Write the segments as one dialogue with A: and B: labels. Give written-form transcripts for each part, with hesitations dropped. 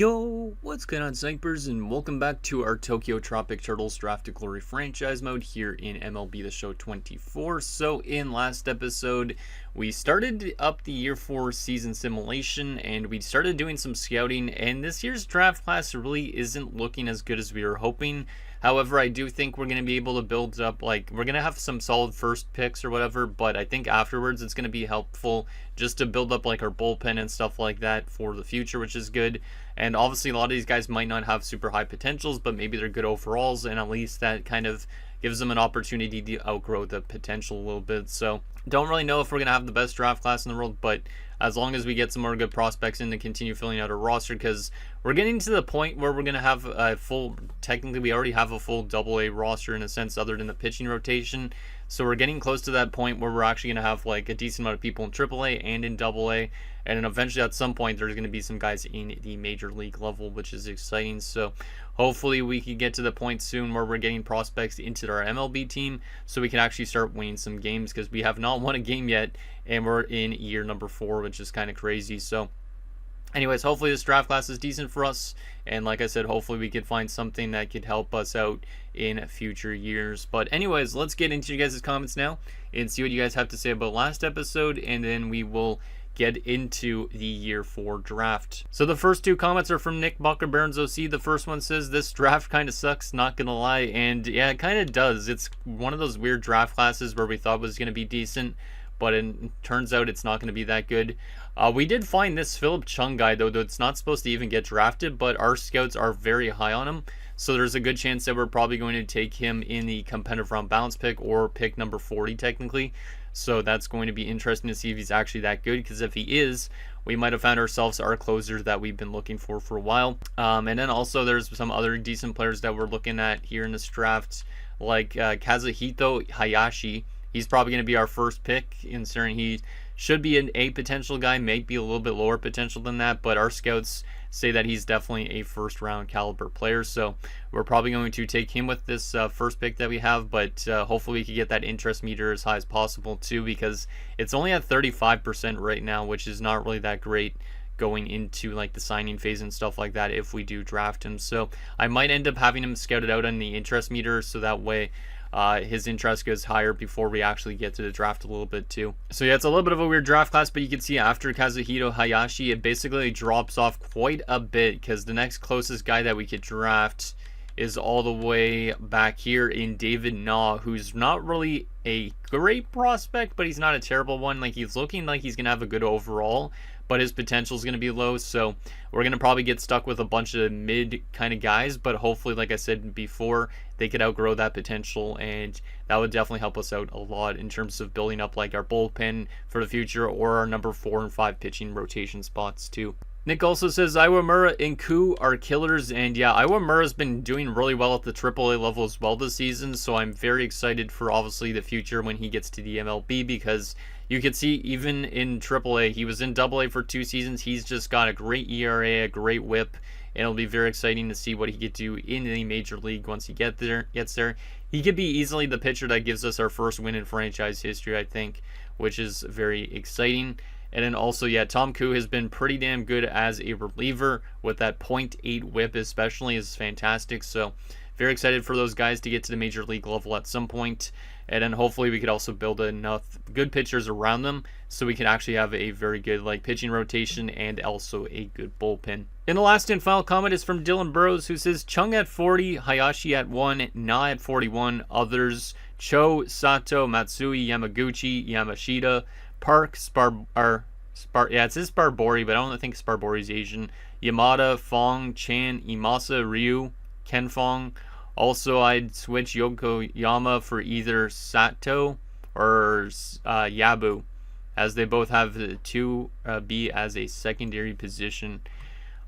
A: Yo, what's going on, snipers, and welcome back to our Tokyo Tropic Turtles Draft to Glory franchise mode here in MLB The Show 24. So in last episode, we started up the year 4 season simulation, and we started doing some scouting, and this year's draft class really isn't looking as good as we were hoping. However, I do think we're going to be able to build up, we're going to have some solid first picks or whatever, but I think afterwards it's going to be helpful just to build up our bullpen and stuff like that for the future, which is good. And obviously a lot of these guys might not have super high potentials, but maybe they're good overalls, and at least that kind of gives them an opportunity to outgrow the potential a little bit. So don't really know if we're going to have the best draft class in the world, but as long as we get some more good prospects in to continue filling out our roster, because we're getting to the point where we're going to have a full, technically we already have a full AA roster in a sense other than the pitching rotation. So we're getting close to that point where we're actually going to have a decent amount of people in AAA and in AA. And then eventually at some point there's going to be some guys in the major league level, which is exciting. So hopefully we can get to the point soon where we're getting prospects into our MLB team so we can actually start winning some games, because we have not won a game yet and we're in year number 4, which is kind of crazy. So anyways, hopefully this draft class is decent for us, and like I said, hopefully we could find something that could help us out in future years. But anyways, let's get into you guys' comments now and see what you guys have to say about last episode, and then we will get into the year 4 draft. So the first 2 comments are from Nick Bucker Barons OC. The first one says, this draft kind of sucks, not gonna lie. And yeah, it kind of does. It's one of those weird draft classes where we thought was gonna be decent, but it turns out it's not going to be that good. We did find this Philip Chung guy, though it's not supposed to even get drafted, but our scouts are very high on him. So there's a good chance that we're probably going to take him in the competitive round balance pick, or pick number 40 technically. So that's going to be interesting to see if he's actually that good, because if he is, we might have found ourselves our closer that we've been looking for a while. And then also there's some other decent players that we're looking at here in this draft, like Kazuhito Hayashi. He's probably going to be our first pick, considering he should be an A potential guy, maybe a little bit lower potential than that, but our scouts say that he's definitely a first round caliber player. So we're probably going to take him with this first pick that we have, but hopefully we can get that interest meter as high as possible too, because it's only at 35% right now, which is not really that great going into the signing phase and stuff like that if we do draft him. So I might end up having him scouted out on the interest meter, so that way his interest goes higher before we actually get to the draft a little bit too. So yeah, it's a little bit of a weird draft class, but you can see after Kazuhito Hayashi, it basically drops off quite a bit, because the next closest guy that we could draft is all the way back here in David Na, who's not really a great prospect, but he's not a terrible one. He's looking like he's going to have a good overall, but his potential is going to be low. So we're going to probably get stuck with a bunch of mid kind of guys, but hopefully, like I said before, they could outgrow that potential, and that would definitely help us out a lot in terms of building up our bullpen for the future, or our number 4 and 5 pitching rotation spots too. Nick also says Iwamura and Ku are killers, and yeah, Iwamura's been doing really well at the AAA level as well this season, so I'm very excited for obviously the future when he gets to the MLB, because you can see even in AAA, he was in AA for 2 seasons, he's just got a great ERA, a great whip, and it'll be very exciting to see what he could do in the major league once he gets there. He could be easily the pitcher that gives us our first win in franchise history, I think, which is very exciting. And then also, yeah, Tom Koo has been pretty damn good as a reliever with that .8 whip especially is fantastic. So very excited for those guys to get to the major league level at some point. And then hopefully we could also build enough good pitchers around them so we can actually have a very good pitching rotation and also a good bullpen. And the last and final comment is from Dylan Burrows, who says Chung at 40, Hayashi at 1, Na at 41, others Cho, Sato, Matsui, Yamaguchi, Yamashita, Park, it says Sparbori, but I don't think Sparbori's Asian. Yamada, Fong, Chan, Imasa, Ryu, Ken Fong. Also, I'd switch Yokoyama for either Sato or Yabu, as they both have the 2B as a secondary position.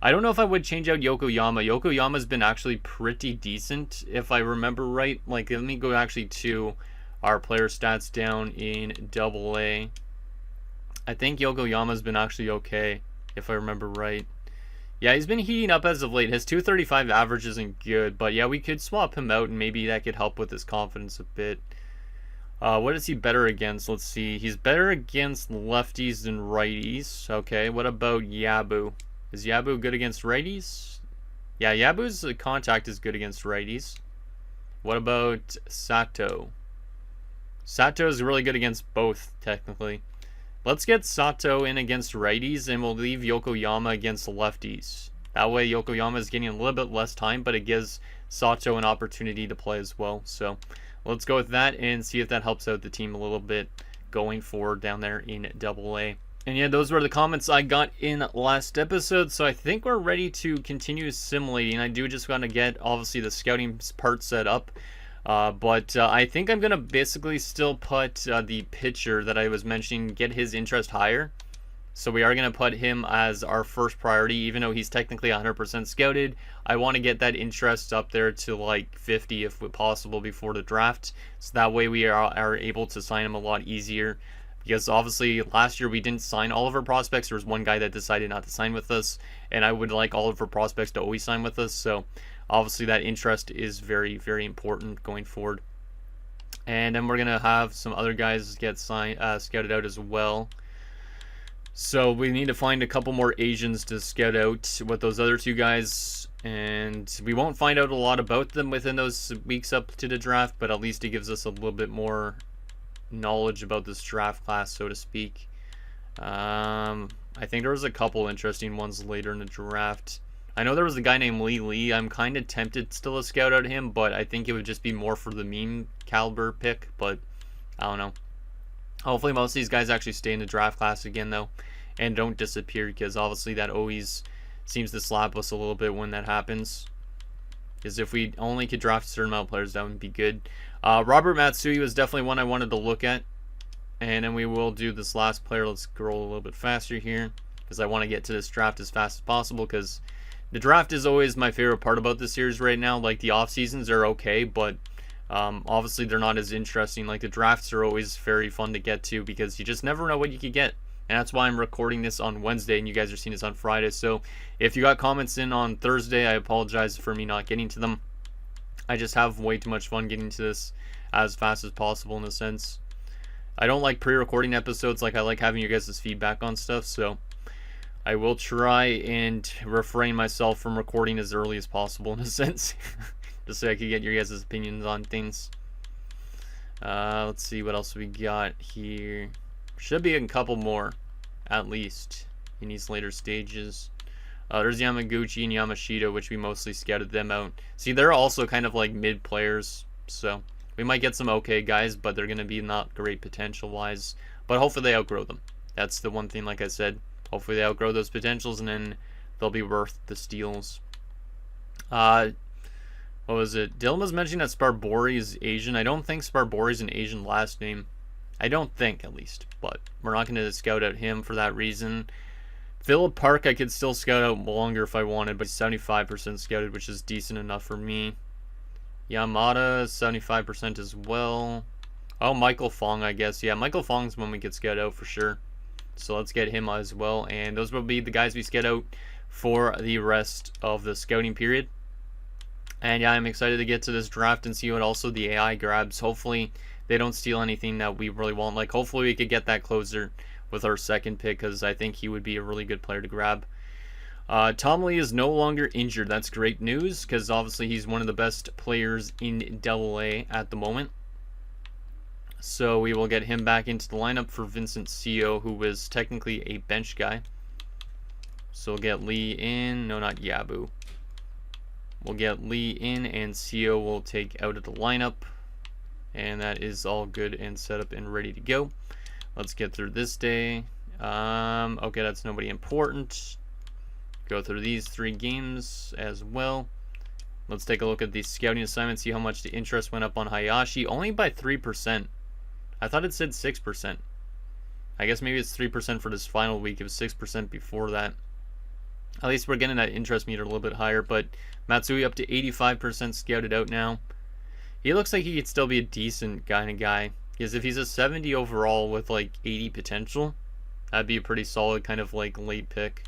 A: I don't know if I would change out Yokoyama. Yokoyama's been actually pretty decent, if I remember right. Let me go actually to our player stats down in AA. I think Yokoyama's been actually okay, if I remember right. Yeah, he's been heating up as of late. His 235 average isn't good, but yeah, we could swap him out, and maybe that could help with his confidence a bit. What is he better against? Let's see. He's better against lefties than righties. Okay, what about Yabu? Is Yabu good against righties? Yeah, Yabu's contact is good against righties. What about Sato? Sato is really good against both, technically. Let's get Sato in against righties, and we'll leave Yokoyama against lefties. That way Yokoyama is getting a little bit less time, but it gives Sato an opportunity to play as well. So let's go with that and see if that helps out the team a little bit going forward down there in AA. And yeah, those were the comments I got in last episode, so I think we're ready to continue simulating. I do just want to get, obviously, the scouting part set up. But I think I'm going to basically still put the pitcher that I was mentioning, get his interest higher. So we are going to put him as our first priority, even though he's technically 100% scouted. I want to get that interest up there to like 50 if possible before the draft. So that way we are able to sign him a lot easier. Because obviously last year we didn't sign all of our prospects. There was one guy that decided not to sign with us. And I would like all of our prospects to always sign with us. So obviously that interest is very, very important going forward. And then we're going to have some other guys get scouted out as well. So we need to find a couple more Asians to scout out with those other two guys. And we won't find out a lot about them within those weeks up to the draft. But at least it gives us a little bit more knowledge about this draft class, so to speak. I think there was a couple interesting ones later in the draft. I know there was a guy named Lee. I'm kind of tempted still to scout out him, but I think it would just be more for the meme caliber pick, but I don't know. Hopefully most of these guys actually stay in the draft class again, though, and don't disappear, because obviously that always seems to slap us a little bit when that happens. Because if we only could draft a certain amount of players, that would be good. Robert Matsui was definitely one I wanted to look at. And then we will do this last player. Let's scroll a little bit faster here, because I want to get to this draft as fast as possible, because the draft is always my favorite part about this series right now. Like, the off seasons are okay, but obviously they're not as interesting. Like, the drafts are always very fun to get to, because you just never know what you could get. And that's why I'm recording this on Wednesday and you guys are seeing this on Friday. So if you got comments in on Thursday, I apologize for me not getting to them. I just have way too much fun getting to this as fast as possible, in a sense. I don't like pre-recording episodes. Like, I like having you guys' feedback on stuff. So I will try and refrain myself from recording as early as possible, in a sense. Just so I can get your guys' opinions on things. Let's see what else we got here. Should be a couple more, at least, in these later stages. There's Yamaguchi and Yamashita, which we mostly scouted them out. See, they're also kind of like mid players, so we might get some okay guys, but they're going to be not great potential-wise. But hopefully they outgrow them. That's the one thing, like I said. Hopefully they outgrow those potentials, and then they'll be worth the steals. What was it? Dylan was mentioning that Sparbori is Asian. I don't think Sparbori is an Asian last name. I don't think, at least. But we're not going to scout out him for that reason. Philip Park, I could still scout out longer if I wanted, but 75% scouted, which is decent enough for me. Yamada, 75% as well. Oh, Michael Fong, I guess. Yeah, Michael Fong's when we get scout out for sure. So let's get him as well. And those will be the guys we scout out for the rest of the scouting period. And yeah, I'm excited to get to this draft and see what also the AI grabs. Hopefully they don't steal anything that we really want. Like, hopefully we could get that closer with our second pick, because I think he would be a really good player to grab. Tom Lee is no longer injured. That's great news, because obviously he's one of the best players in AA at the moment. So we will get him back into the lineup for Vincent Seo, who was technically a bench guy. So we'll get Lee in. No, not Yabu. We'll get Lee in, and Seo will take out of the lineup. And that is all good and set up and ready to go. Let's get through this day. Okay, that's nobody important. Go through these 3 games as well. Let's take a look at the scouting assignment, see how much the interest went up on Hayashi. Only by 3%. I thought it said 6%. I guess maybe it's 3% for this final week. It was 6% before that. At least we're getting that interest meter a little bit higher. But Matsui up to 85% scouted out now. He looks like he could still be a decent kind of guy. Because if he's a 70 overall with like 80 potential, that'd be a pretty solid kind of like late pick.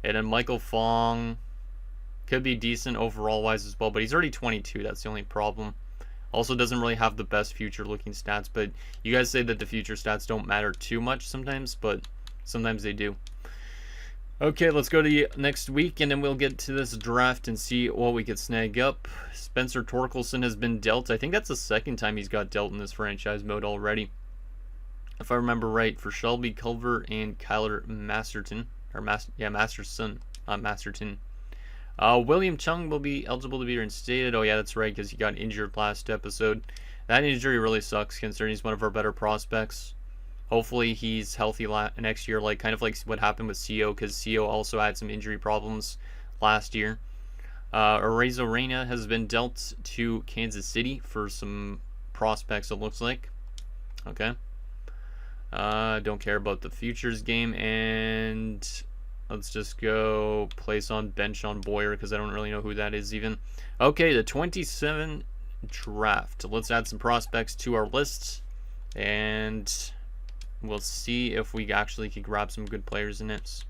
A: And then Michael Fong could be decent overall wise as well, but he's already 22. That's the only problem. Also doesn't really have the best future looking stats, but you guys say that the future stats don't matter too much sometimes, but sometimes they do. Okay, let's go to the next week, and then we'll get to this draft and see what we could snag up. Spencer Torkelson has been dealt. I think that's the second time he's got dealt in this franchise mode already, if I remember right, for Shelby Culver and Kyler Masterton. Or Masterson, not Masterton. William Chung will be eligible to be reinstated. Oh yeah, that's right, because he got injured last episode. That injury really sucks, considering he's one of our better prospects. Hopefully he's healthy next year, kind of like what happened with CO, because CO also had some injury problems last year. Arezzo Reyna has been dealt to Kansas City for some prospects, it looks like. Okay. Don't care about the futures game, and let's just go place on bench on Boyer, because I don't really know who that is even. Okay, the 27 draft. Let's add some prospects to our list, and we'll see if we actually can grab some good players in it.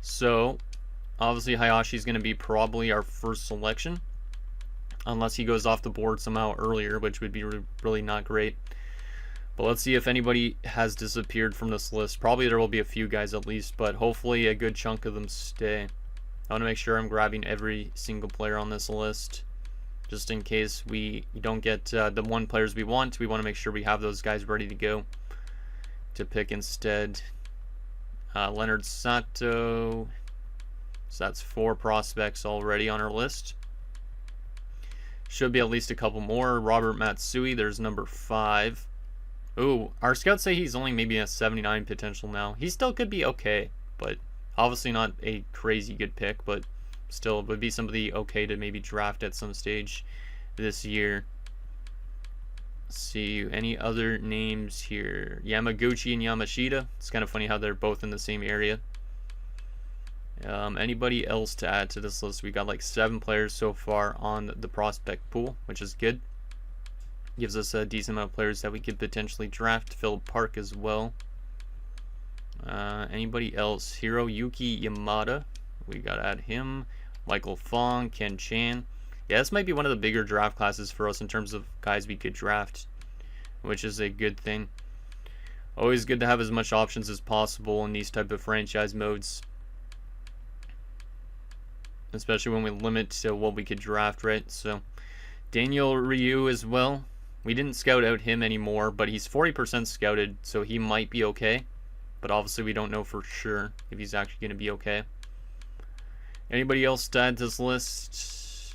A: So, obviously Hayashi's going to be probably our first selection, unless he goes off the board somehow earlier, which would be really not great. But let's see if anybody has disappeared from this list. Probably there will be a few guys at least, but hopefully a good chunk of them stay. I want to make sure I'm grabbing every single player on this list, just in case we don't get the one players we want. We want to make sure we have those guys ready to go to pick instead. Leonard Sato. So that's 4 prospects already on our list. Should be at least a couple more. Robert Matsui, there's number 5. Ooh, our scouts say he's only maybe a 79 potential now. He still could be okay, but obviously not a crazy good pick, but still would be somebody okay to maybe draft at some stage this year. Let's see, any other names here? Yamaguchi and Yamashita. It's kind of funny how they're both in the same area. Anybody else to add to this list? We got like 7 players so far on the prospect pool, which is good. Gives us a decent amount of players that we could potentially draft. Philip Park as well. Anybody else? Hiroyuki Yamada. We got to add him. Michael Fong, Ken Chan. Yeah, this might be one of the bigger draft classes for us in terms of guys we could draft, which is a good thing. Always good to have as much options as possible in these type of franchise modes, especially when we limit to what we could draft, right? So Daniel Ryu as well. We didn't scout out him anymore, but he's 40% scouted, so he might be okay. But obviously we don't know for sure if he's actually going to be okay. Anybody else to add to this list?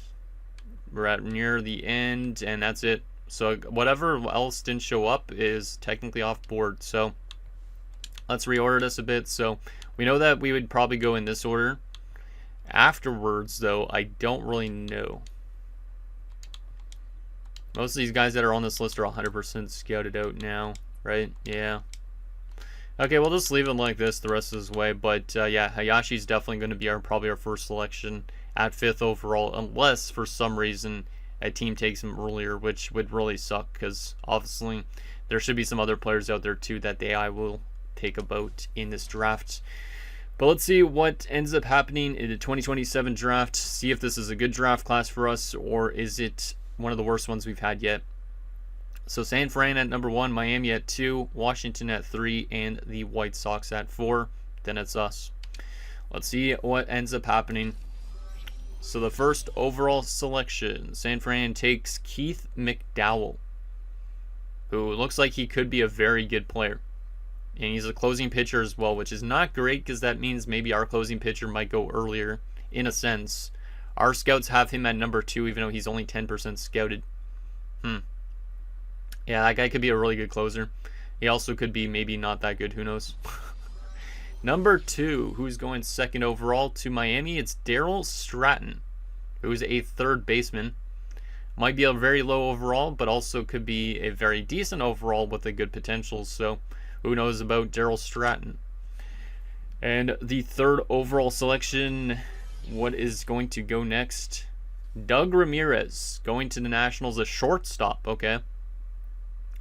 A: We're at near the end, and that's it. So whatever else didn't show up is technically off board. So let's reorder this a bit. So we know that we would probably go in this order. Afterwards, though, I don't really know. Most of these guys that are on this list are 100% scouted out now, right? Yeah. Okay, we'll just leave it like this the rest of this way. But yeah, Hayashi's definitely going to be probably our first selection at 5th overall, unless for some reason a team takes him earlier, which would really suck, because obviously there should be some other players out there too that the AI will take about in this draft. But let's see what ends up happening in the 2027 draft. See if this is a good draft class for us, or is it one of the worst ones we've had yet. So San Fran at number 1, Miami at 2, Washington at 3, and the White Sox at 4. Then it's us. Let's see what ends up happening. So the first overall selection, San Fran takes Keith McDowell, who looks like he could be a very good player. And he's a closing pitcher as well, which is not great, because that means maybe our closing pitcher might go earlier, in a sense. Our scouts have him at number 2, even though he's only 10% scouted. Yeah, that guy could be a really good closer. He also could be maybe not that good, who knows. Number 2, who's going 2nd overall to Miami, it's Daryl Stratton, who's a 3rd baseman. Might be a very low overall, but also could be a very decent overall with a good potential. So who knows about Daryl Stratton. And the 3rd overall selection, what is going to go next? Doug Ramirez, going to the Nationals, a shortstop. Okay.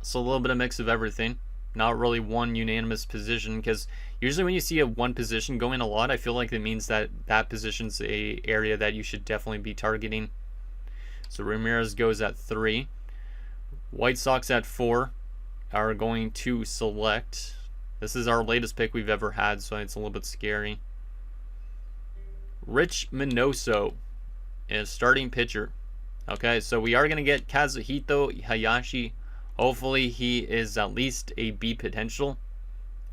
A: So a little bit of mix of everything. Not really one unanimous position, because usually when you see a one position going a lot, I feel like it means that that position's a area that you should definitely be targeting. So Ramirez goes at 3. White Sox at 4 are going to select. This is our latest pick we've ever had, so it's a little bit scary. Rich Minoso is starting pitcher. Okay, so we are going to get Kazuhito Hayashi. Hopefully he is at least a B potential.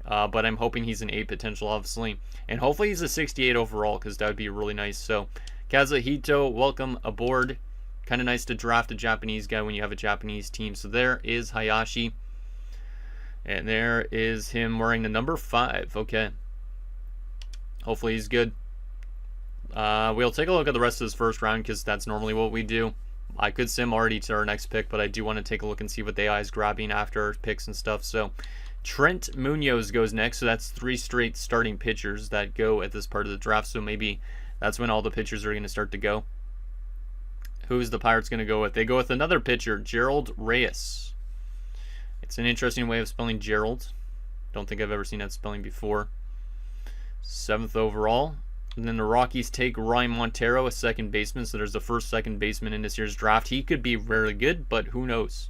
A: But I'm hoping he's an A potential, obviously. And hopefully he's a 68 overall, because that would be really nice. So, Kazuhito, welcome aboard. Kind of nice to draft a Japanese guy when you have a Japanese team. So there is Hayashi. And there is him wearing the number 5. Okay. Hopefully he's good. We'll take a look at the rest of this first round, because that's normally what we do. I could sim already to our next pick, but I do want to take a look and see what the AI is grabbing after our picks and stuff. So Trent Munoz goes next. So that's 3 straight starting pitchers that go at this part of the draft. So maybe that's when all the pitchers are going to start to go. Who's the Pirates going to go with? They go with another pitcher, Gerald Reyes. It's an interesting way of spelling Gerald. Don't think I've ever seen that spelling before. 7th overall. And then the Rockies take Ryan Montero, a second baseman. So there's the first second baseman in this year's draft. He could be very good, but who knows?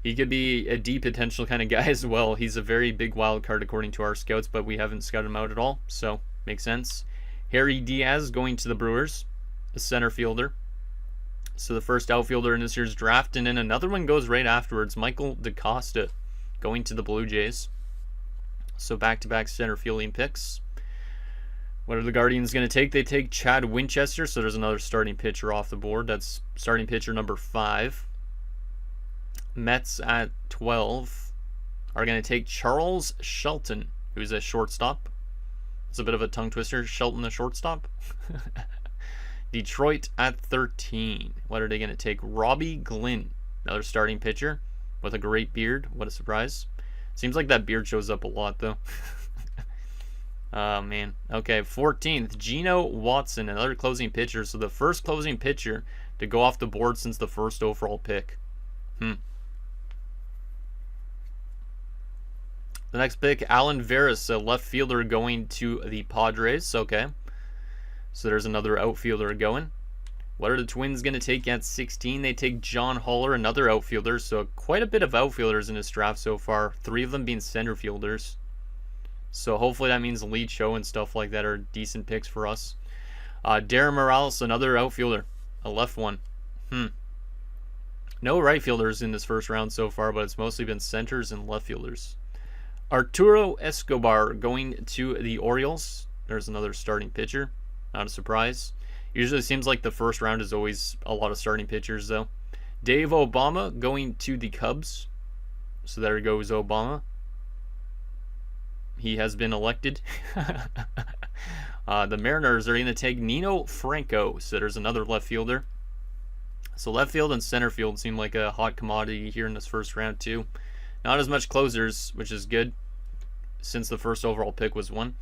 A: He could be a D potential kind of guy as well. He's a very big wild card according to our scouts, but we haven't scouted him out at all. So, makes sense. Harry Diaz going to the Brewers, a center fielder. So the first outfielder in this year's draft. And then another one goes right afterwards. Michael DaCosta going to the Blue Jays. So back-to-back center fielding picks. What are the Guardians going to take? They take Chad Winchester. So there's another starting pitcher off the board. That's starting pitcher number 5. Mets at 12 are going to take Charles Shelton, who's a shortstop. It's a bit of a tongue twister. Shelton the shortstop. Detroit at 13. What are they going to take? Robbie Glynn, another starting pitcher with a great beard. What a surprise. Seems like that beard shows up a lot, though. Oh, man. Okay, 14th, Geno Watson, another closing pitcher. So the first closing pitcher to go off the board since the first overall pick. The next pick, Alan Veras, a left fielder going to the Padres. Okay. So there's another outfielder going. What are the Twins going to take at 16? They take John Haller, another outfielder. So quite a bit of outfielders in this draft so far. 3 of them being center fielders. So hopefully that means Lee Cho and stuff like that are decent picks for us. Darren Morales, another outfielder. A left one. No right fielders in this first round so far, but it's mostly been centers and left fielders. Arturo Escobar going to the Orioles. There's another starting pitcher. Not a surprise. Usually it seems like the first round is always a lot of starting pitchers, though. Dave Obama going to the Cubs. So there goes Obama. He has been elected. The Mariners are going to take Nino Franco. So there's another left fielder. So left field and center field seem like a hot commodity here in this first round, too. Not as much closers, which is good, since the first overall pick was 1.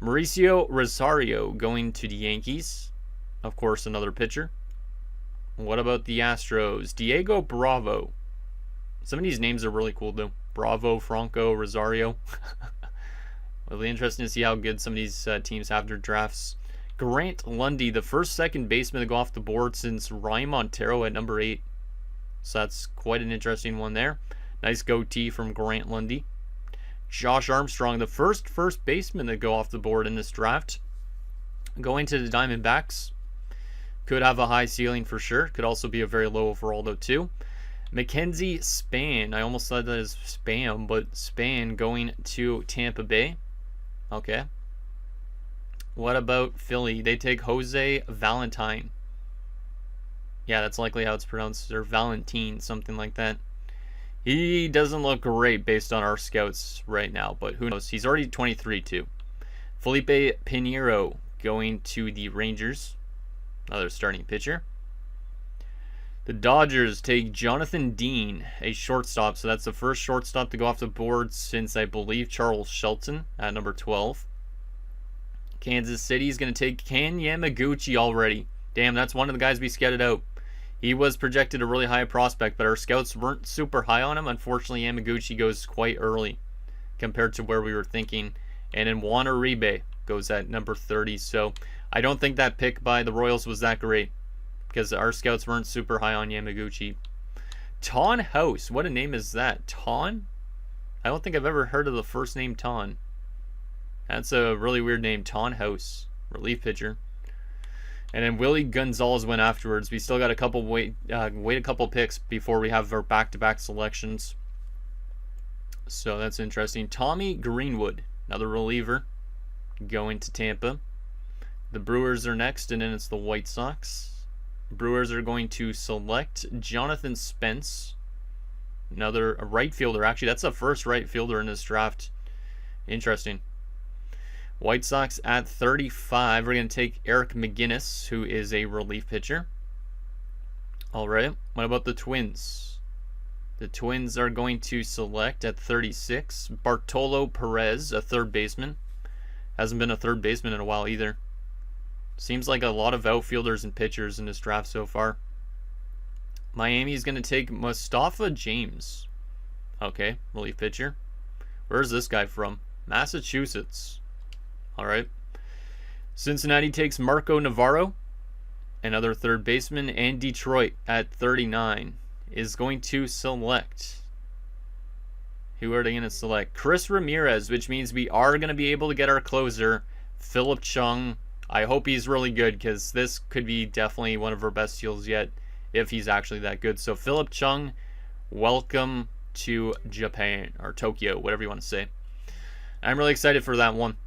A: Mauricio Rosario going to the Yankees. Of course, another pitcher. What about the Astros? Diego Bravo. Some of these names are really cool, though. Bravo, Franco, Rosario. It'll be interesting to see how good some of these teams have their drafts. Grant Lundy, the first second baseman to go off the board since Ryan Montero at number 8. So that's quite an interesting one there. Nice goatee from Grant Lundy. Josh Armstrong, the first baseman to go off the board in this draft. Going to the Diamondbacks. Could have a high ceiling for sure. Could also be a very low overall, though, too. Mackenzie Span. I almost said that as spam, but Span going to Tampa Bay. Okay. What about Philly? They take Jose Valentine. Yeah, that's likely how it's pronounced. Or Valentine, something like that. He doesn't look great based on our scouts right now, but who knows? He's already 23 too. Felipe Pinheiro going to the Rangers. Another starting pitcher. The Dodgers take Jonathan Dean, a shortstop. So that's the first shortstop to go off the board since, I believe, Charles Shelton at number 12. Kansas City is going to take Ken Yamaguchi already. Damn, that's one of the guys we scouted out. He was projected a really high prospect, but our scouts weren't super high on him. Unfortunately, Yamaguchi goes quite early compared to where we were thinking. And then Juan Uribe goes at number 30. So I don't think that pick by the Royals was that great because our scouts weren't super high on Yamaguchi. Ton House. What a name is that? Ton? I don't think I've ever heard of the first name Ton. That's a really weird name, Ton House, relief pitcher. And then Willie Gonzalez went afterwards. We still got a couple wait a couple picks before we have our back-to-back selections. So that's interesting. Tommy Greenwood, another reliever, going to Tampa. The Brewers are next, and then it's the White Sox. Brewers are going to select Jonathan Spence, another right fielder. Actually, that's the first right fielder in this draft. Interesting. White Sox at 35. We're going to take Eric McGinnis, who is a relief pitcher. All right. What about the Twins? The Twins are going to select at 36 Bartolo Perez, a third baseman. Hasn't been a third baseman in a while either. Seems like a lot of outfielders and pitchers in this draft so far. Miami is going to take Mustafa James. Okay, relief pitcher. Where's this guy from? Massachusetts. All right. Cincinnati takes Marco Navarro, another third baseman, and Detroit at 39 is going to select. Who are they going to select? Chris Ramirez, which means we are going to be able to get our closer, Philip Chung. I hope he's really good because this could be definitely one of our best steals yet if he's actually that good. So Philip Chung, welcome to Japan, or Tokyo, whatever you want to say. I'm really excited for that one.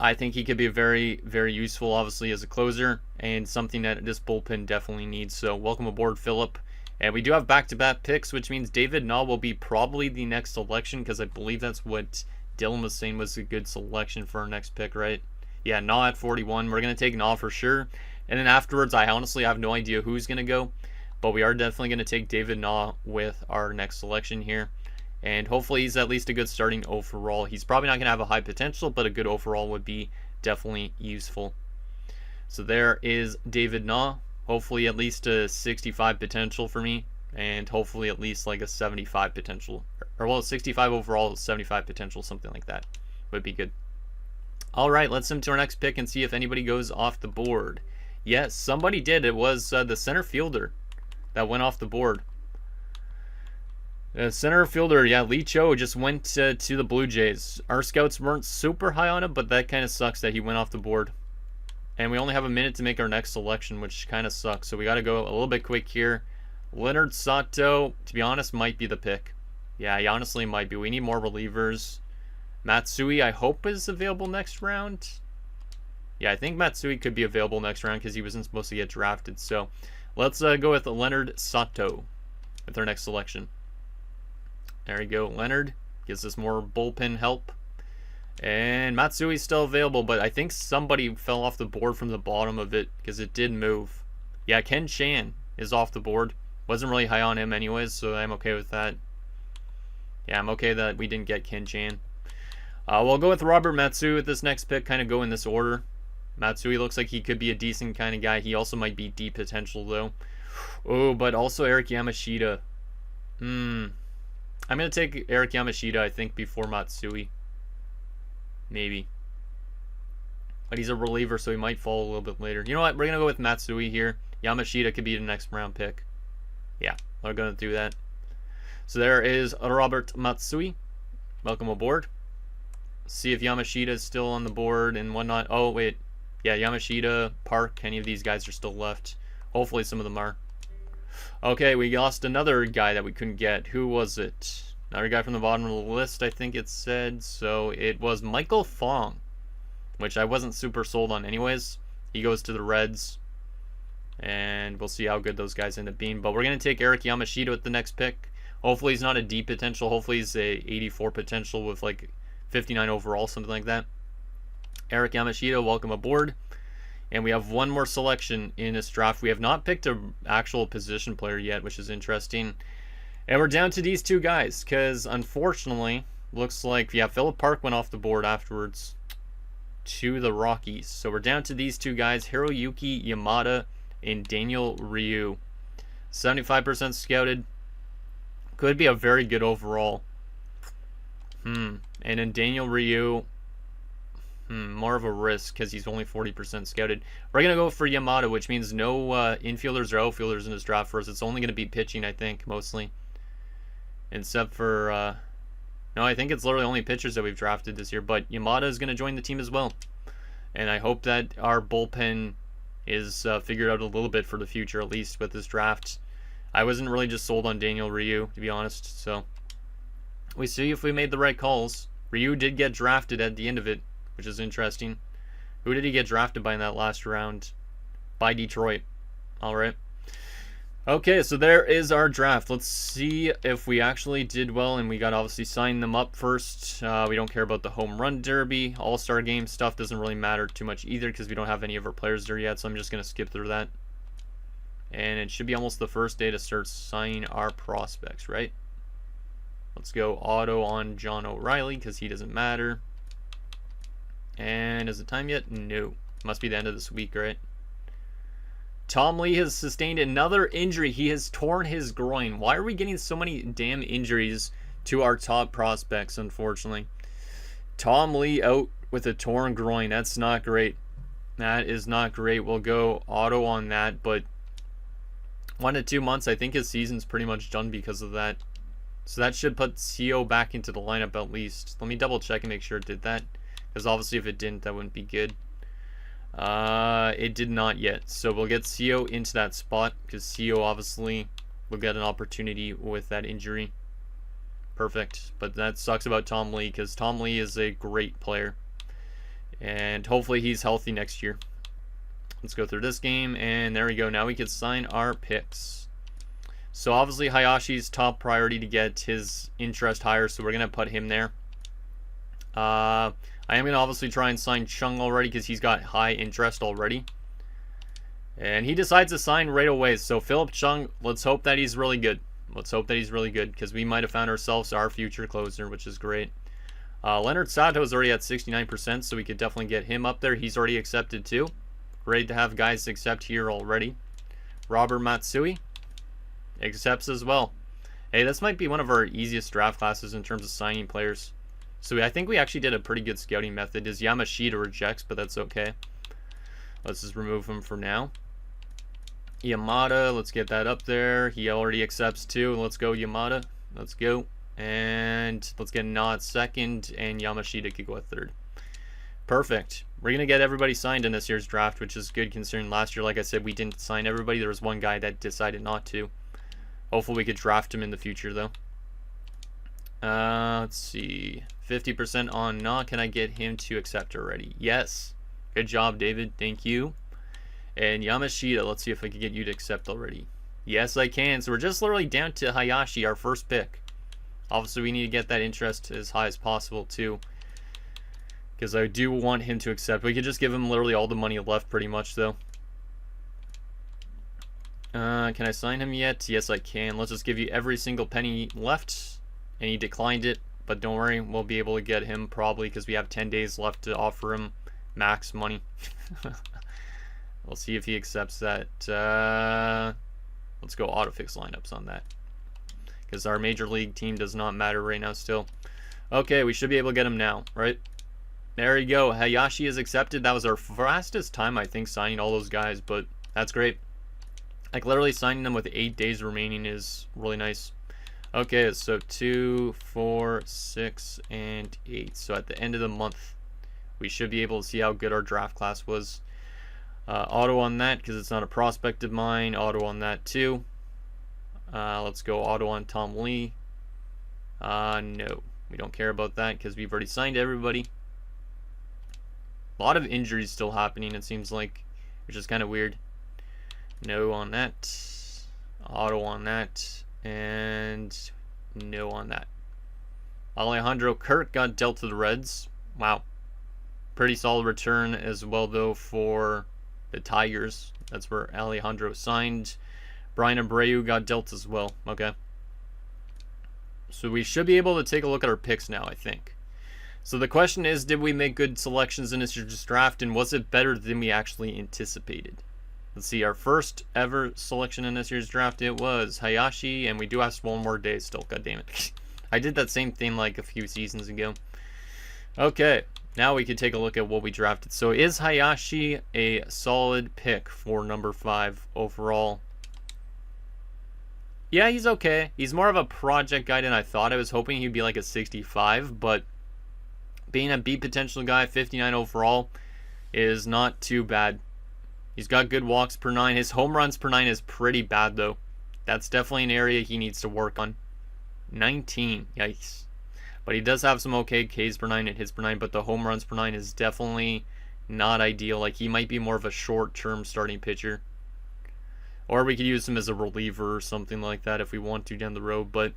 A: I think he could be very, very useful, obviously, as a closer, and something that this bullpen definitely needs. So welcome aboard, Philip. And we do have back-to-back picks, which means David Naw will be probably the next selection, because I believe that's what Dylan was saying was a good selection for our next pick, right? Yeah, Naw at 41. We're going to take Naw for sure. And then afterwards, I honestly have no idea who's going to go, but we are definitely going to take David Naw with our next selection here. And hopefully he's at least a good starting overall. He's probably not going to have a high potential, but a good overall would be definitely useful. So there is David Naw. Hopefully at least a 65 potential for me, and hopefully at least like a 75 potential. Or well, 65 overall, 75 potential, something like that would be good. All right, let's jump to our next pick and see if anybody goes off the board. Yes, somebody did. It was the center fielder that went off the board. Center fielder, yeah, Lee Cho just went to the Blue Jays. Our scouts weren't super high on him, but that kind of sucks that he went off the board. And we only have a minute to make our next selection, which kind of sucks. So we got to go a little bit quick here. Leonard Sato, to be honest, might be the pick. Yeah, he honestly might be. We need more relievers. Matsui, I hope, is available next round. Yeah, I think Matsui could be available next round because he wasn't supposed to get drafted. So let's go with Leonard Sato with our next selection. There we go. Leonard gives us more bullpen help. And Matsui's still available, but I think somebody fell off the board from the bottom of it because it did move. Yeah, Ken Chan is off the board. Wasn't really high on him anyways, so I'm okay with that. Yeah, I'm okay that we didn't get Ken Chan. We'll go with Robert Matsui with this next pick, kind of go in this order. Matsui looks like he could be a decent kind of guy. He also might be deep potential, though. Oh, but also Eric Yamashita. I'm going to take Eric Yamashita, I think, before Matsui. Maybe. But he's a reliever, so he might fall a little bit later. You know what? We're going to go with Matsui here. Yamashita could be the next round pick. Yeah, we're going to do that. So there is Robert Matsui. Welcome aboard. See if Yamashita is still on the board and whatnot. Oh, wait. Yeah, Yamashita, Park, any of these guys are still left. Hopefully some of them are. Okay, we lost another guy that we couldn't get. Who was it? Another guy from the bottom of the list, I think it said. So it was Michael Fong, which I wasn't super sold on anyways. He goes to the Reds, and we'll see how good those guys end up being. But we're going to take Eric Yamashita with the next pick. Hopefully he's not a D potential. Hopefully he's a 84 potential with like 59 overall, something like that. Eric Yamashita, welcome aboard. And we have one more selection in this draft. We have not picked an actual position player yet, which is interesting. And we're down to these two guys because, unfortunately, looks like, yeah, Philip Park went off the board afterwards to the Rockies. So we're down to these two guys, Hiroyuki Yamada and Daniel Ryu. 75% scouted. Could be a very good overall. And then Daniel Ryu, more of a risk because he's only 40% scouted. We're going to go for Yamada, which means no infielders or outfielders in this draft for us. It's only going to be pitching, I think, mostly. Except for No, I think it's literally only pitchers that we've drafted this year, but Yamada is going to join the team as well. And I hope that our bullpen is figured out a little bit for the future, at least with this draft. I wasn't really just sold on Daniel Ryu, to be honest, so we see if we made the right calls. Ryu did get drafted at the end of it, which is interesting. Who did he get drafted by in that last round? By Detroit. All right. Okay, so there is our draft. Let's see if we actually did well, and we got to obviously sign them up first. We don't care about the home run derby. All-star game stuff doesn't really matter too much either because we don't have any of our players there yet, so I'm just going to skip through that. And it should be almost the first day to start signing our prospects, right? Let's go auto on John O'Reilly because he doesn't matter. And is it time yet? No. Must be the end of this week, right? Tom Lee has sustained another injury. He has torn his groin. Why are we getting so many damn injuries to our top prospects, unfortunately? Tom Lee out with a torn groin. That's not great. That is not great. We'll go auto on that, but 1 to 2 months, I think his season's pretty much done because of that. So that should put CO back into the lineup at least. Let me double check and make sure it did that, because obviously if it didn't, that wouldn't be good. It did not yet, so we'll get CO into that spot because CO obviously will get an opportunity with that injury. Perfect. But that sucks about Tom Lee because Tom Lee is a great player, and hopefully he's healthy next year. Let's go through this game, and there we go. Now we can sign our picks. So obviously Hayashi's top priority to get his interest higher, so we're gonna put him there. I am going to obviously try and sign Chung already because he's got high interest already. And he decides to sign right away. So Philip Chung, let's hope that he's really good. Let's hope that he's really good because we might have found ourselves our future closer, which is great. Leonard Sato is already at 69%, so we could definitely get him up there. He's already accepted too. Great to have guys accept here already. Robert Matsui accepts as well. Hey, this might be one of our easiest draft classes in terms of signing players. So I think we actually did a pretty good scouting method. His Yamashita rejects, but that's okay. Let's just remove him for now. Yamada, let's get that up there. He already accepts too. Let's go Yamada. Let's go. And let's get Nod second, and Yamashita could go at third. Perfect. We're going to get everybody signed in this year's draft, which is good considering last year, like I said, we didn't sign everybody. There was one guy that decided not to. Hopefully we could draft him in the future, though. Let's see. 50% on Nah. Can I get him to accept already? Yes. Good job, David. Thank you. And Yamashita, let's see if I can get you to accept already. Yes, I can. So we're just literally down to Hayashi, our first pick. Obviously, we need to get that interest as high as possible, too. Because I do want him to accept. We could just give him literally all the money left, pretty much, though. Can I sign him yet? Yes, I can. Let's just give you every single penny left. And he declined it. But don't worry, we'll be able to get him probably because we have 10 days left to offer him max money. We'll see if he accepts that. Let's go autofix lineups on that. Because our major league team does not matter right now still. Okay, we should be able to get him now, right? There you go. Hayashi is accepted. That was our fastest time, I think, signing all those guys. But that's great. Like, literally signing them with 8 days remaining is really nice. Okay, so 2, 4, 6, and 8. So at the end of the month, we should be able to see how good our draft class was. Auto on that because it's not a prospect of mine. Auto on that too. Let's go auto on Tom Lee. No, we don't care about that because we've already signed everybody. A lot of injuries still happening, it seems like, which is kind of weird. No on that. Auto on that. And no on that. Alejandro Kirk got dealt to the Reds. Wow. Pretty solid return as well, though, for the Tigers. That's where Alejandro signed. Brian Abreu got dealt as well. Okay. So we should be able to take a look at our picks now, I think. So the question is, did we make good selections in this year's draft, and was it better than we actually anticipated? Let's see, our first ever selection in this year's draft, it was Hayashi, and we do have one more day still, god damn it. I did that same thing like a few seasons ago. Okay, now we can take a look at what we drafted. So is Hayashi a solid pick for number 5 overall? Yeah, he's okay. He's more of a project guy than I thought. I was hoping he'd be like a 65, but being a B potential guy, 59 overall, is not too bad. He's got good walks per 9. His home runs per 9 is pretty bad, though. That's definitely an area he needs to work on. 19. Yikes. But he does have some okay Ks per 9 and hits per 9, but the home runs per 9 is definitely not ideal. Like, he might be more of a short-term starting pitcher. Or we could use him as a reliever or something like that if we want to down the road, but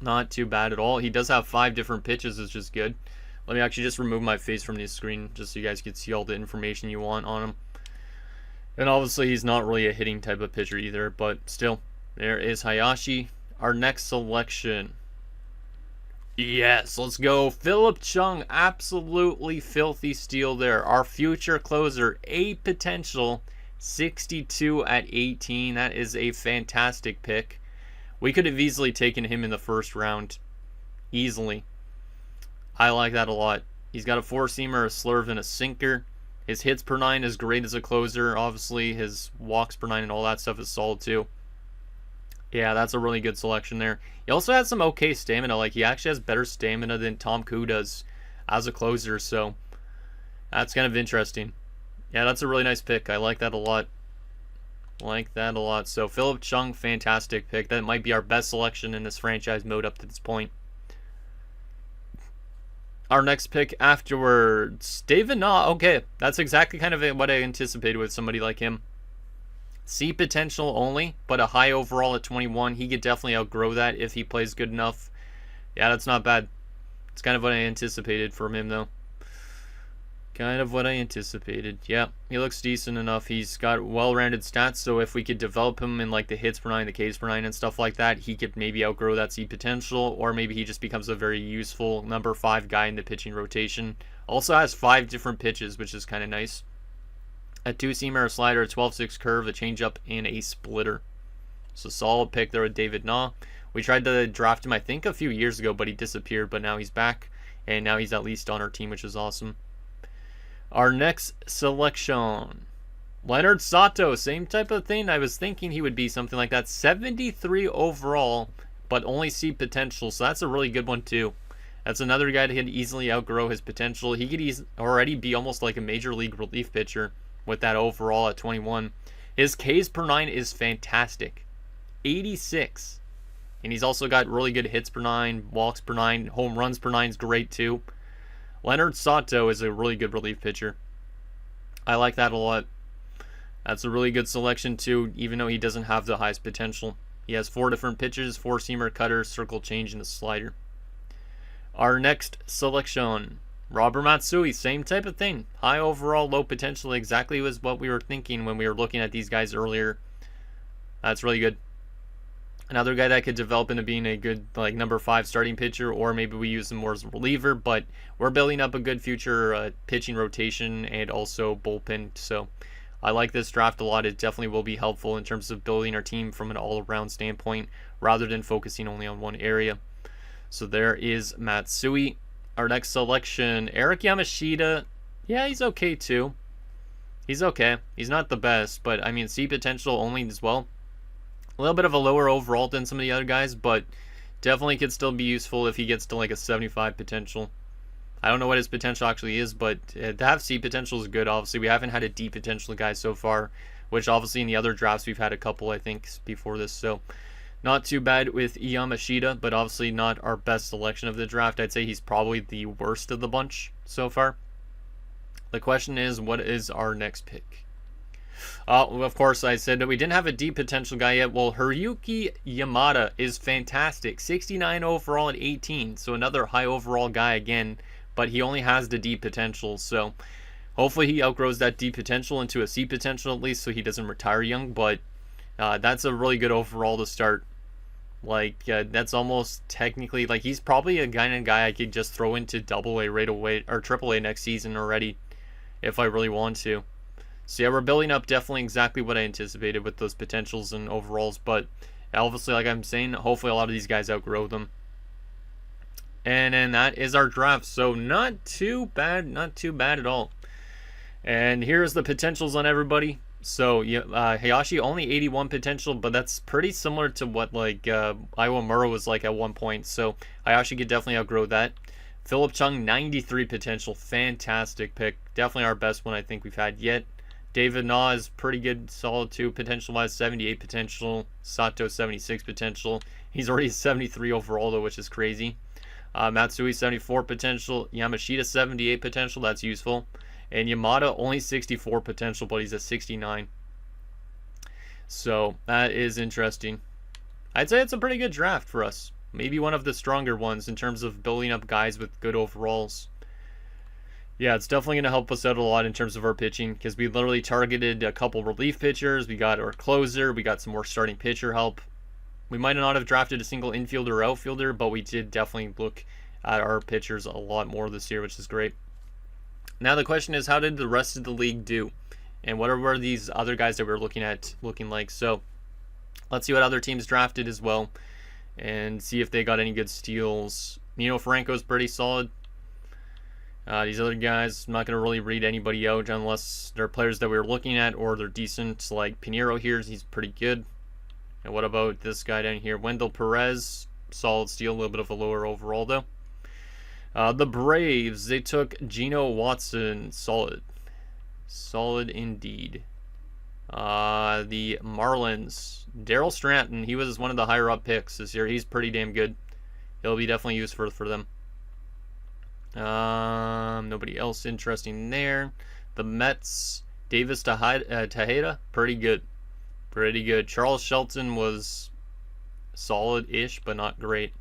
A: not too bad at all. He does have 5 different pitches, which is good. Let me actually just remove my face from the screen just so you guys can see all the information you want on him. And obviously he's not really a hitting type of pitcher either, but still, there is Hayashi. Our next selection. Yes, let's go. Philip Chung, absolutely filthy steal there. Our future closer, A potential, 62 at 18. That is a fantastic pick. We could have easily taken him in the first round. Easily. I like that a lot. He's got a 4-seamer, a slurve, and a sinker. His hits per 9 is great as a closer. Obviously, his walks per 9 and all that stuff is solid too. Yeah, that's a really good selection there. He also has some okay stamina. Like, he actually has better stamina than Tom Koo does as a closer, so that's kind of interesting. Yeah, that's a really nice pick. I like that a lot. Like that a lot. So, Philip Chung, fantastic pick. That might be our best selection in this franchise mode up to this point. Our next pick afterwards, David Nah. Okay, that's exactly kind of what I anticipated with somebody like him. C potential only, but a high overall at 21. He could definitely outgrow that if he plays good enough. Yeah, that's not bad. It's kind of what I anticipated from him, though. Kind of what I anticipated. Yeah, he looks decent enough. He's got well-rounded stats, so if we could develop him in like the hits per 9, the Ks per 9, and stuff like that, he could maybe outgrow that C potential, or maybe he just becomes a very useful number 5 guy in the pitching rotation. Also has 5 different pitches, which is kind of nice. A 2-seamer, a slider, a 12-6 curve, a changeup, and a splitter. So solid pick there with David Nah. We tried to draft him, I think, a few years ago, but he disappeared. But now he's back, and now he's at least on our team, which is awesome. Our next selection, Leonard Sato. Same type of thing. I was thinking he would be something like that. 73 overall, but only C potential. So that's a really good one, too. That's another guy that could easily outgrow his potential. He could already be almost like a major league relief pitcher with that overall at 21. His Ks per 9 is fantastic. 86. And he's also got really good hits per 9, walks per 9, home runs per 9 is great too. Leonard Sato is a really good relief pitcher. I like that a lot. That's a really good selection too, even though he doesn't have the highest potential. He has 4 different pitches, 4-seamer, cutter, circle change, and a slider. Our next selection, Robert Matsui, same type of thing. High overall, low potential, exactly was what we were thinking when we were looking at these guys earlier. That's really good. Another guy that could develop into being a good like number 5 starting pitcher, or maybe we use him more as a reliever, but we're building up a good future pitching rotation and also bullpen. So I like this draft a lot. It definitely will be helpful in terms of building our team from an all-around standpoint rather than focusing only on one area. So there is Matsui. Our next selection, Eric Yamashita. Yeah, he's okay too. He's okay. He's not the best, but I mean, C potential only as well. A little bit of a lower overall than some of the other guys, but definitely could still be useful if he gets to like a 75 potential. I don't know what his potential actually is, but to have C potential is good. Obviously, we haven't had a D potential guy so far, which obviously in the other drafts we've had a couple, I think, before this. So not too bad with Yamashita, but obviously not our best selection of the draft. I'd say he's probably the worst of the bunch so far. The question is, what is our next pick? Of course, I said that we didn't have a deep potential guy yet. Well, Hiroyuki Yamada is fantastic. 69 overall at 18, so another high overall guy again, but he only has the deep potential, so hopefully he outgrows that deep potential into a C potential at least so he doesn't retire young, but that's a really good overall to start. Like, that's almost technically, like, he's probably a guy I could just throw into AA right away, or AAA next season already, if I really want to. So yeah, we're building up definitely exactly what I anticipated with those potentials and overalls, but obviously, like I'm saying, hopefully a lot of these guys outgrow them. And then that is our draft, so not too bad at all. And here's the potentials on everybody. So yeah, Hayashi only 81 potential, but that's pretty similar to what like Iwamura was like at one point. So Hayashi could definitely outgrow that. Philip Chung 93 potential, fantastic pick. Definitely our best one I think we've had yet. David Na is pretty good, solid too, potential wise, 78 potential. Sato 76 potential. He's already 73 overall though, which is crazy. Matsui 74 potential. Yamashita 78 potential. That's useful. And Yamada only 64 potential, but he's at 69. So that is interesting. I'd say it's a pretty good draft for us. Maybe one of the stronger ones in terms of building up guys with good overalls. Yeah, it's definitely going to help us out a lot in terms of our pitching because we literally targeted a couple relief pitchers. We got our closer. We got some more starting pitcher help. We might not have drafted a single infielder or outfielder, but we did definitely look at our pitchers a lot more this year, which is great. Now the question is, how did the rest of the league do? And what were these other guys that we were looking at looking like? So let's see what other teams drafted as well and see if they got any good steals. Nino Franco's pretty solid. These other guys, I'm not going to really read anybody out unless they're players that we were looking at or they're decent. Like Pinheiro here, he's pretty good. And what about this guy down here? Wendell Perez, solid steal, a little bit of a lower overall though. The Braves, they took Geno Watson, solid. Solid indeed. The Marlins, Darryl Stanton, he was one of the higher up picks this year. He's pretty damn good. He'll be definitely useful for them. Nobody else interesting there. The Mets, Davis Tejeda, pretty good. Pretty good. Charles Shelton was solid-ish, but not great.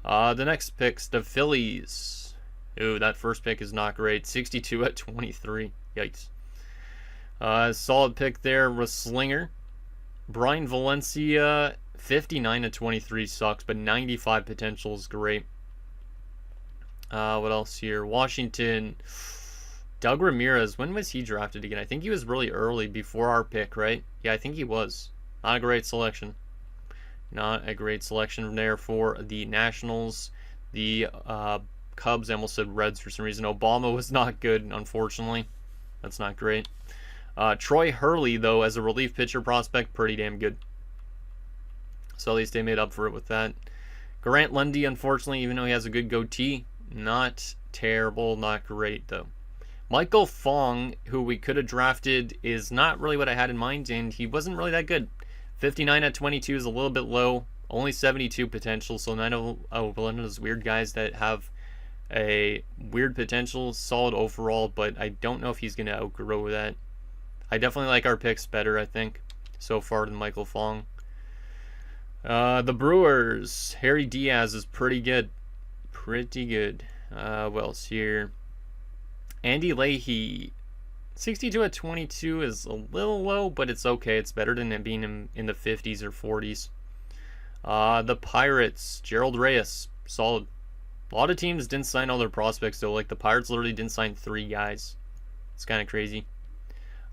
A: The next picks, the Phillies. Ooh, that first pick is not great. 62 at 23. Yikes. Solid pick there was Slinger. Brian Valencia, 59 at 23 sucks, but 95 potential is great. What else here? Washington. Doug Ramirez, when was he drafted again? I think he was really early before our pick, right? Yeah, I think he was. Not a great selection. Not a great selection there for the Nationals. The Cubs, I almost said Reds for some reason. Obama was not good, unfortunately. That's not great. Troy Hurley, though, as a relief pitcher prospect, pretty damn good. So at least they made up for it with that. Grant Lundy, unfortunately, even though he has a good goatee, not terrible, not great, though. Michael Fong, who we could have drafted, is not really what I had in mind, and he wasn't really that good. 59 at 22 is a little bit low. Only 72 potential, so one of those weird guys that have a weird potential, solid overall, but I don't know if he's going to outgrow that. I definitely like our picks better, I think, so far than Michael Fong. The Brewers, Harry Diaz is pretty good. Pretty good. What else here? Andy Leahy, 62 at 22 is a little low, but it's okay. It's better than it being in the 50s or 40s. The Pirates, Gerald Reyes, solid. A lot of teams didn't sign all their prospects, though. Like, the Pirates literally didn't sign 3 guys. It's kind of crazy.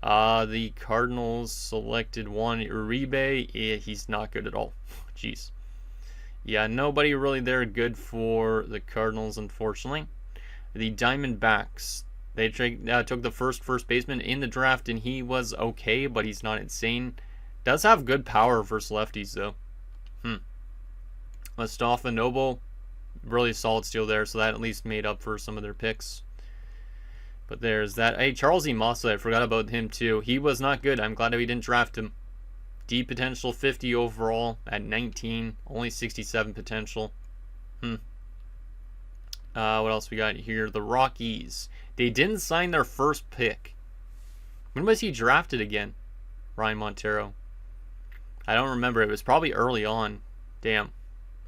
A: The Cardinals selected one, Uribe. He's not good at all. Jeez. Yeah, nobody really there good for the Cardinals, unfortunately. The Diamondbacks, they took the first baseman in the draft, and he was okay, but he's not insane. Does have good power versus lefties, though. Mustafa Noble, really solid steal there, so that at least made up for some of their picks. But there's that. Hey, Charles Imasa, I forgot about him, too. He was not good. I'm glad that we didn't draft him. D potential 50 overall at 19, only 67 potential. What else we got here? The Rockies. They didn't sign their first pick. When was he drafted again? Ryan Montero. I don't remember. It was probably early on. Damn.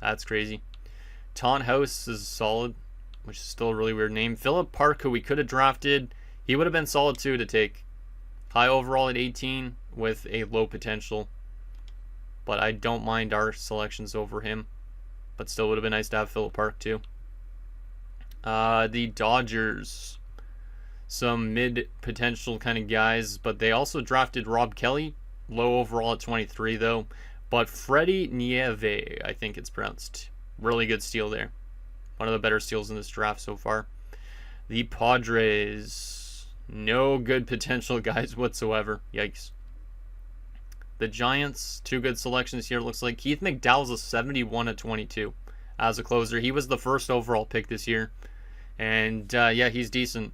A: That's crazy. Ton House is solid, which is still a really weird name. Philip Park, who we could have drafted, he would have been solid too to take. High overall at 18 with a low potential. But I don't mind our selections over him. But still would have been nice to have Philip Park too. The Dodgers, some mid potential kind of guys, but they also drafted Rob Kelly, low overall at 23 though. But Freddie Nieve, I think it's pronounced. Really good steal there. One of the better steals in this draft so far. The Padres, No good potential guys whatsoever. Yikes. The Giants, 2 good selections here. Looks like Keith McDowell's a 71 at 22 as a closer. He was the first overall pick this year. And yeah, he's decent.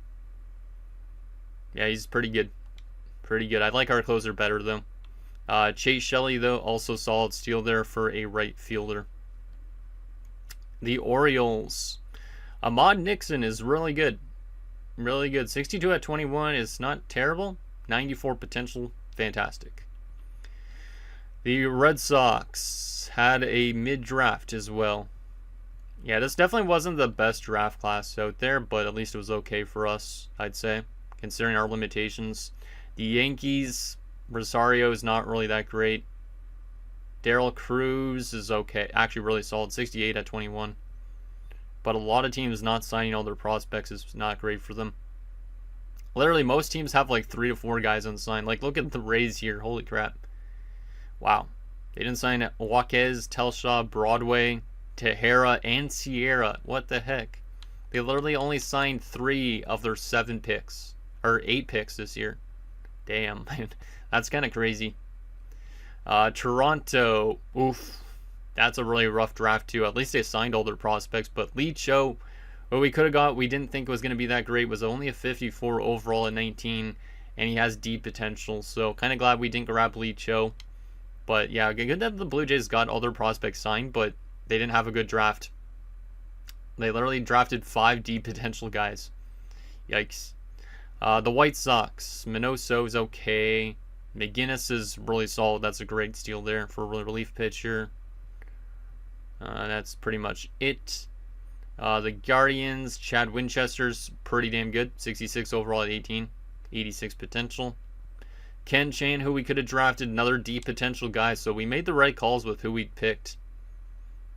A: Yeah, he's pretty good. Pretty good. I like our closer better, though. Chase Shelley, though, also solid steal there for a right fielder. The Orioles. Ahmad Nixon is really good. Really good. 62 at 21 is not terrible. 94 potential. Fantastic. The Red Sox had a mid-draft as well. Yeah, this definitely wasn't the best draft class out there, but at least it was okay for us, I'd say, considering our limitations. The Yankees, Rosario is not really that great. Darryl Cruz is okay. Actually, really solid. 68 at 21. But a lot of teams not signing all their prospects is not great for them. Literally, most teams have like 3 to 4 guys unsigned. Like, look at the Rays here. Holy crap. Wow. They didn't sign Jaquez, Telshaw, Broadway, Tejera, and Sierra. What the heck? They literally only signed 3 of their 7 picks. Or 8 picks this year. Damn, man. That's kind of crazy. Toronto. Oof. That's a really rough draft, too. At least they signed all their prospects. But Lee Cho, what we could have got, we didn't think was going to be that great, was only a 54 overall at 19. And he has deep potential. So, kind of glad we didn't grab Lee Cho. But, yeah, good that the Blue Jays got all their prospects signed, but they didn't have a good draft. They literally drafted 5 deep potential guys. Yikes. The White Sox. Minoso is okay. McGinnis is really solid. That's a great steal there for a relief pitcher. That's pretty much it. The Guardians. Chad Winchester's pretty damn good. 66 overall at 18. 86 potential. Ken Chan, who we could have drafted, another deep potential guy. So we made the right calls with who we picked.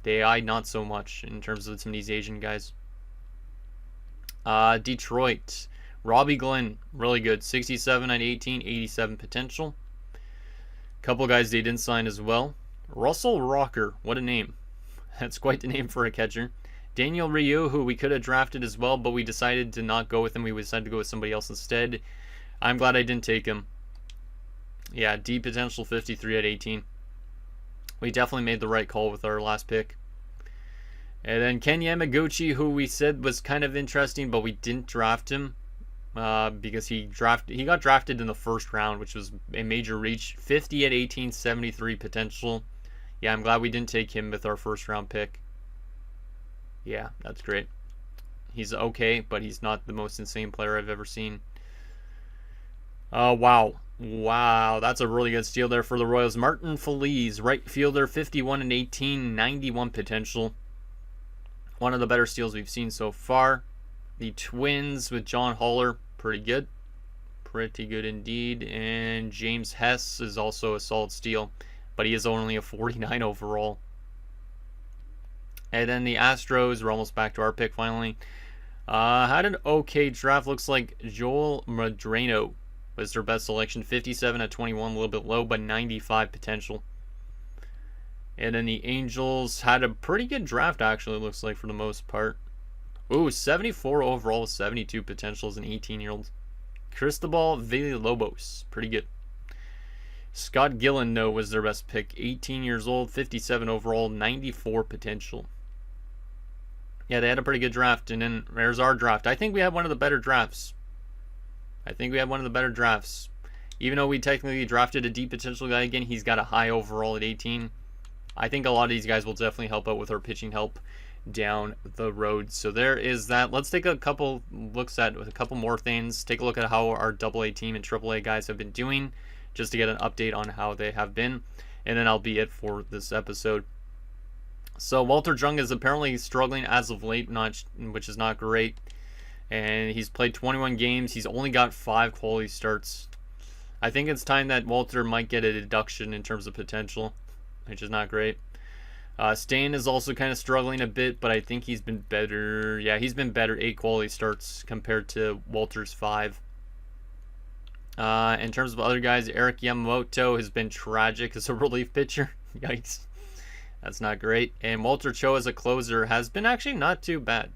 A: The AI, not so much in terms of some of these Asian guys. Detroit. Robbie Glenn, really good. 67 at 18, 87 potential. Couple guys they didn't sign as well. Russell Rocker, what a name. That's quite the name for a catcher. Daniel Ryu, who we could have drafted as well, but we decided to not go with him. We decided to go with somebody else instead. I'm glad I didn't take him. Yeah, deep potential 53 at 18. We definitely made the right call with our last pick. And then Ken Yamaguchi, who we said was kind of interesting, but we didn't draft him because he got drafted in the first round, which was a major reach. 50 at 18, 73 potential. Yeah, I'm glad we didn't take him with our first round pick. Yeah, that's great. He's okay, but he's not the most insane player I've ever seen. Wow. Wow, that's a really good steal there for the Royals. Martin Feliz, right fielder, 51 and 18, 91 potential. One of the better steals we've seen so far. The Twins with John Haller, pretty good. Pretty good indeed. And James Hess is also a solid steal, but he is only a 49 overall. And then the Astros, we're almost back to our pick finally. Had an okay draft. Looks like Joel Madrano was their best selection. 57 at 21, a little bit low, but 95 potential. And then the Angels had a pretty good draft, actually, looks like, for the most part. Ooh, 74 overall, 72 potential as an 18-year-old. Cristobal Villalobos, pretty good. Scott Gillen, no, was their best pick. 18 years old, 57 overall, 94 potential. Yeah, they had a pretty good draft. And then there's our draft. I think we had one of the better drafts. Even though we technically drafted a deep potential guy again, he's got a high overall at 18. I think a lot of these guys will definitely help out with our pitching help down the road. So there is that. Let's take a couple looks at a couple more things. Take a look at how our AA team and AAA guys have been doing, just to get an update on how they have been. And then I'll be it for this episode. So Walter Jung is apparently struggling as of late, which is not great. And he's played 21 games. He's only got 5 quality starts. I think it's time that Walter might get a deduction in terms of potential, which is not great. Stan is also kind of struggling a bit, but I think he's been better. Yeah, he's been better. 8 quality starts compared to Walter's 5. In terms of other guys, Eric Yamamoto has been tragic as a relief pitcher. Yikes. That's not great. And Walter Cho as a closer has been actually not too bad.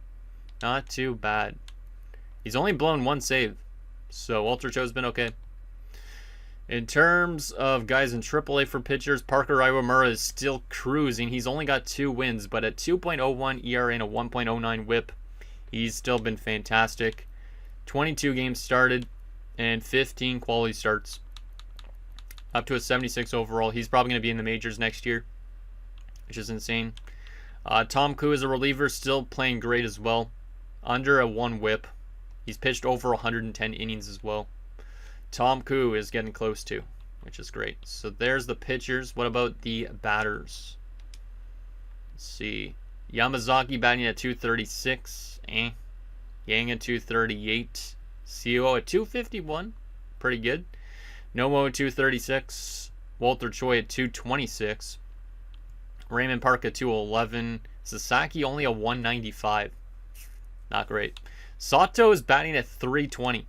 A: Not too bad. He's only blown 1 save. So Walter Cho's been okay. In terms of guys in AAA for pitchers, Parker Iwamura is still cruising. He's only got 2 wins, but at 2.01 ERA and a 1.09 whip, he's still been fantastic. 22 games started and 15 quality starts. Up to a 76 overall. He's probably going to be in the majors next year, which is insane. Tom Koo is a reliever, still playing great as well. Under a 1 whip. He's pitched over 110 innings as well. Tom Koo is getting close to, which is great. So there's the pitchers. What about the batters? Let's see. Yamazaki batting at 236. Yang at 238. CO at 251. Pretty good. Nomo at 236. Walter Choi at 226. Raymond Park at 211. Sasaki only a 195. Not great. Sato is batting at 320.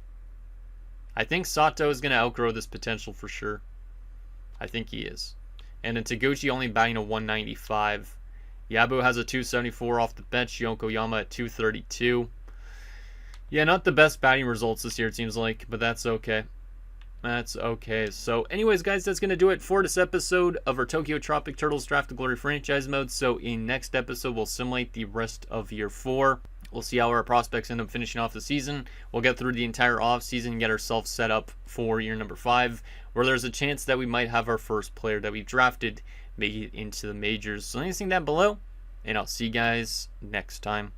A: I think Sato is going to outgrow this potential for sure. I think he is. And then Taguchi only batting a 195. Yabu has a 274 off the bench. Yokoyama at 232. Yeah, not the best batting results this year, it seems like, but that's okay. That's okay. So anyways, guys, that's going to do it for this episode of our Tokyo Tropic Turtles Draft to Glory franchise mode. So in next episode, we'll simulate the rest of year 4. We'll see how our prospects end up finishing off the season. We'll get through the entire off season and get ourselves set up for year number 5, where there's a chance that we might have our first player that we drafted make it into the majors. So anything down below, and I'll see you guys next time.